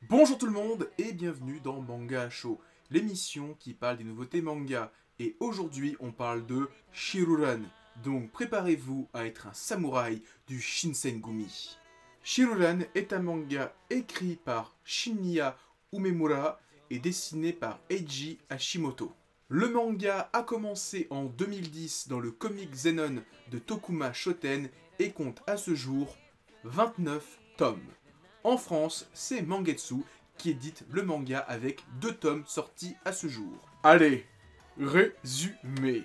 Bonjour tout le monde et bienvenue dans Manga Show, l'émission qui parle des nouveautés manga. Et aujourd'hui on parle de Shiruran, donc préparez-vous à être un samouraï du Shinsengumi. Shiruran est un manga écrit par Shinya Umemura et dessiné par Eiji Hashimoto. Le manga a commencé en 2010 dans le comic Zenon de Tokuma Shoten et compte à ce jour 29 tomes. En France, c'est Mangetsu qui édite le manga avec 2 tomes sortis à ce jour. Allez, résumé.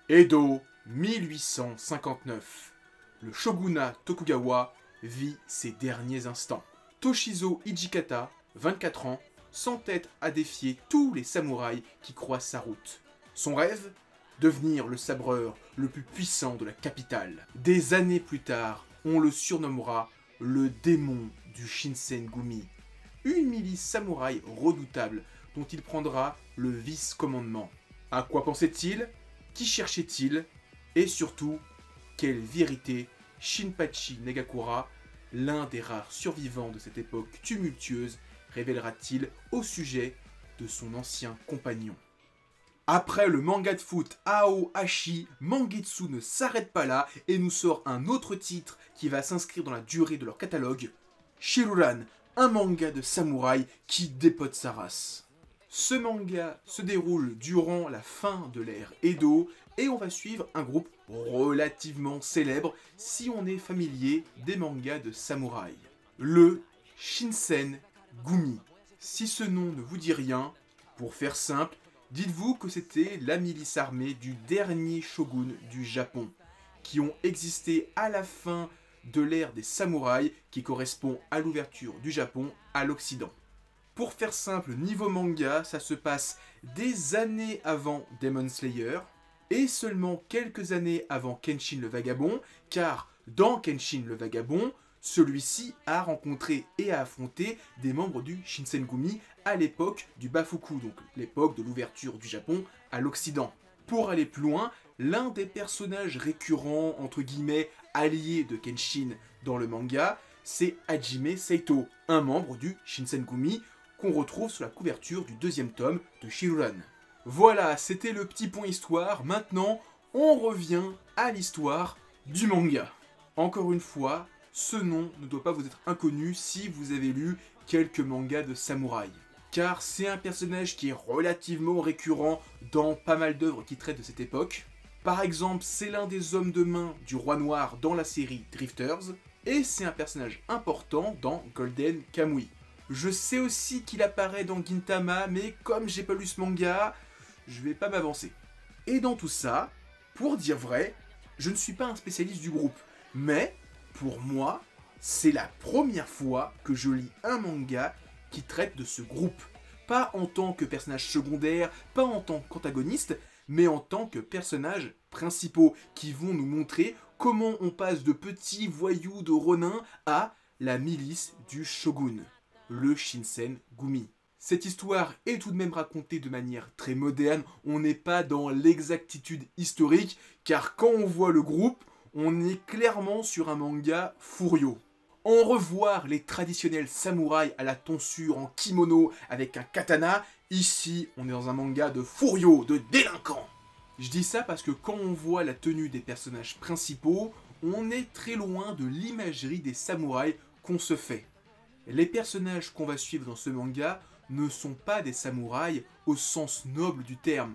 Edo, 1859. Le shogunat Tokugawa vit ses derniers instants. Toshizo Hijikata, 24 ans, s'entête à défier tous les samouraïs qui croisent sa route. Son rêve ? Devenir le sabreur le plus puissant de la capitale. Des années plus tard, on le surnommera le démon du Shinsengumi, une milice samouraï redoutable dont il prendra le vice-commandement. À quoi pensait-il? Qui cherchait-il? Et surtout, quelle vérité Shinpachi Negakura, l'un des rares survivants de cette époque tumultueuse, révélera-t-il au sujet de son ancien compagnon? Après le manga de foot Aohashi, Mangetsu ne s'arrête pas là et nous sort un autre titre qui va s'inscrire dans la durée de leur catalogue, Shiruran, un manga de samouraï qui dépote sa race. Ce manga se déroule durant la fin de l'ère Edo et on va suivre un groupe relativement célèbre si on est familier des mangas de samouraï. Le Shinsengumi. Si ce nom ne vous dit rien, pour faire simple, dites-vous que c'était la milice armée du dernier shogun du Japon, qui ont existé à la fin de l'ère des samouraïs qui correspond à l'ouverture du Japon à l'Occident. Pour faire simple, niveau manga, ça se passe des années avant Demon Slayer et seulement quelques années avant Kenshin le Vagabond, car dans Kenshin le Vagabond, celui-ci a rencontré et a affronté des membres du Shinsengumi à l'époque du Bafuku, donc l'époque de l'ouverture du Japon à l'Occident. Pour aller plus loin, l'un des personnages récurrents, entre guillemets, alliés de Kenshin dans le manga, c'est Hajime Seito, un membre du Shinsengumi qu'on retrouve sur la couverture du 2e tome de Shiruran. Voilà, c'était le petit point histoire. Maintenant, on revient à l'histoire du manga. Encore une fois, ce nom ne doit pas vous être inconnu si vous avez lu quelques mangas de samouraï. Car c'est un personnage qui est relativement récurrent dans pas mal d'œuvres qui traitent de cette époque. Par exemple, c'est l'un des hommes de main du Roi Noir dans la série Drifters, et c'est un personnage important dans Golden Kamuy. Je sais aussi qu'il apparaît dans Gintama, mais comme j'ai pas lu ce manga, je vais pas m'avancer. Et dans tout ça, pour dire vrai, je ne suis pas un spécialiste du groupe, mais pour moi, c'est la première fois que je lis un manga qui traite de ce groupe. Pas en tant que personnage secondaire, pas en tant qu'antagoniste, mais en tant que personnages principaux qui vont nous montrer comment on passe de petits voyous de Ronin à la milice du shogun, le Shinsengumi. Cette histoire est tout de même racontée de manière très moderne, on n'est pas dans l'exactitude historique, car quand on voit le groupe, on est clairement sur un manga Furio. En revoir les traditionnels samouraïs à la tonsure en kimono avec un katana, ici on est dans un manga de Furio, de délinquants. Je dis ça parce que quand on voit la tenue des personnages principaux, on est très loin de l'imagerie des samouraïs qu'on se fait. Les personnages qu'on va suivre dans ce manga ne sont pas des samouraïs au sens noble du terme.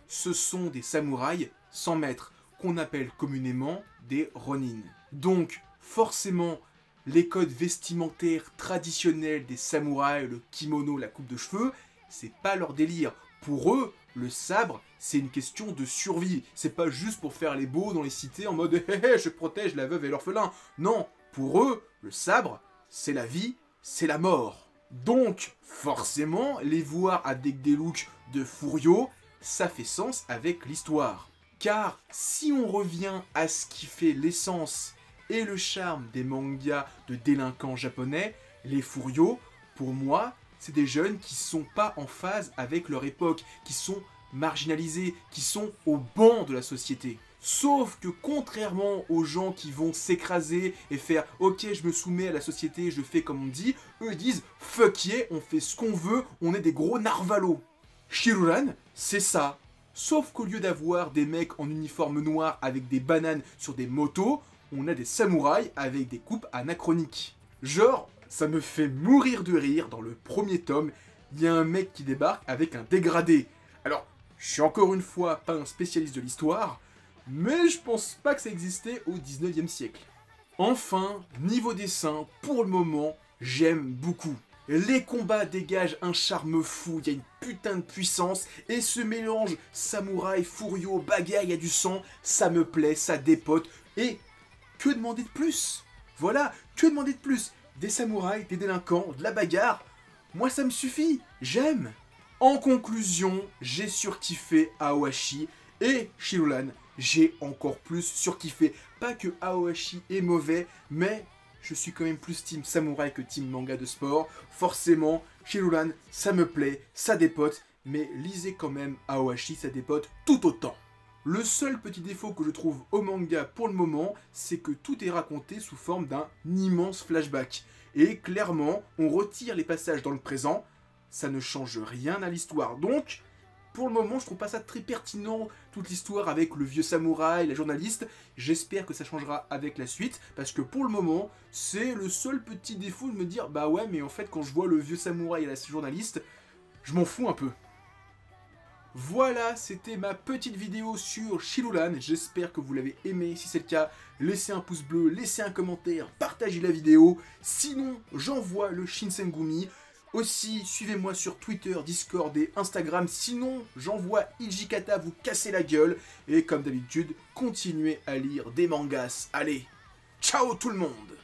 Ce sont des samouraïs sans maître, qu'on appelle communément des ronin. Donc, forcément, les codes vestimentaires traditionnels des samouraïs, le kimono, la coupe de cheveux, c'est pas leur délire. Pour eux, le sabre, c'est une question de survie. C'est pas juste pour faire les beaux dans les cités en mode hé hé, je protège la veuve et l'orphelin. Non, pour eux, le sabre, c'est la vie, c'est la mort. Donc, forcément, les voir avec des looks de Furio, ça fait sens avec l'histoire. Car si on revient à ce qui fait l'essence et le charme des mangas de délinquants japonais, Les Furyos, pour moi, c'est des jeunes qui sont pas en phase avec leur époque, qui sont marginalisés, qui sont au banc de la société. Sauf que contrairement aux gens qui vont s'écraser et faire « Ok, je me soumets à la société, je fais comme on dit », eux ils disent « Fuck yeah, on fait ce qu'on veut, on est des gros narvalos ». Shirulan, c'est ça. Sauf qu'au lieu d'avoir des mecs en uniforme noir avec des bananes sur des motos, on a des samouraïs avec des coupes anachroniques. Genre, ça me fait mourir de rire, dans le premier tome, il y a un mec qui débarque avec un dégradé. Alors, je suis encore une fois pas un spécialiste de l'histoire, mais je pense pas que ça existait au 19e siècle. Enfin, niveau dessin, pour le moment, j'aime beaucoup. Les combats dégagent un charme fou, il y a une putain de puissance, et ce mélange samouraï, furio, bagarre, il y a du sang, ça me plaît, ça dépote, et que demander de plus? Voilà, que demander de plus? Des samouraïs, des délinquants, de la bagarre, moi ça me suffit, j'aime. En conclusion, j'ai surkiffé Aoashi, et Shirulan, j'ai encore plus surkiffé. Pas que Aoashi est mauvais, mais je suis quand même plus team samouraï que team manga de sport. Forcément, Shirulan, ça me plaît, ça dépote, mais lisez quand même Aoashi, ça dépote tout autant. Le seul petit défaut que je trouve au manga pour le moment, c'est que tout est raconté sous forme d'un immense flashback. Et clairement, on retire les passages dans le présent, ça ne change rien à l'histoire. Donc, pour le moment, je trouve pas ça très pertinent, toute l'histoire avec le vieux samouraï, la journaliste. J'espère que ça changera avec la suite, parce que pour le moment, c'est le seul petit défaut de me dire, bah ouais, mais en fait, quand je vois le vieux samouraï et la journaliste, je m'en fous un peu. Voilà, c'était ma petite vidéo sur Shirulan. J'espère que vous l'avez aimé. Si c'est le cas, laissez un pouce bleu, laissez un commentaire, partagez la vidéo. Sinon, j'envoie le Shinsengumi. Aussi, suivez-moi sur Twitter, Discord et Instagram. Sinon, j'envoie Hijikata vous casser la gueule. Et comme d'habitude, continuez à lire des mangas. Allez, ciao tout le monde!